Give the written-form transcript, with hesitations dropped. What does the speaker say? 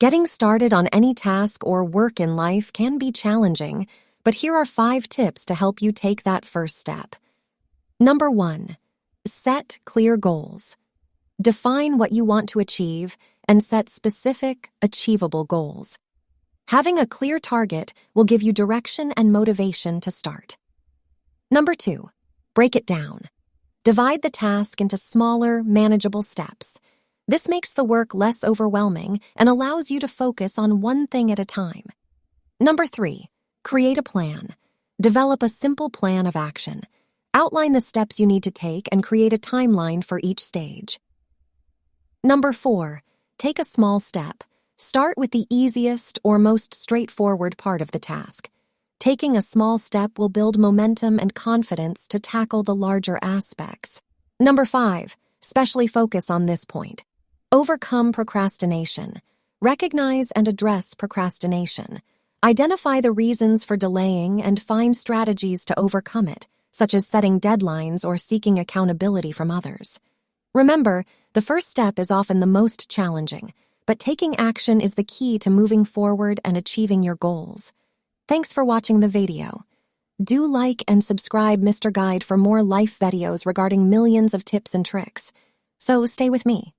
Getting started on any task or work in life can be challenging, but here are 5 tips to help you take that first step. Number 1, set clear goals. Define what you want to achieve and set specific, achievable goals. Having a clear target will give you direction and motivation to start. Number 2, break it down. Divide the task into smaller, manageable steps. This makes the work less overwhelming and allows you to focus on one thing at a time. Number 3, create a plan. Develop a simple plan of action. Outline the steps you need to take and create a timeline for each stage. Number 4, take a small step. Start with the easiest or most straightforward part of the task. Taking a small step will build momentum and confidence to tackle the larger aspects. Number 5, specially focus on this point. Overcome procrastination. Recognize and address procrastination. Identify the reasons for delaying and find strategies to overcome it, such as setting deadlines or seeking accountability from others. Remember, the first step is often the most challenging, but taking action is the key to moving forward and achieving your goals. Thanks for watching the video. Do like and subscribe Mr. Guide for more life videos regarding millions of tips and tricks. So stay with me.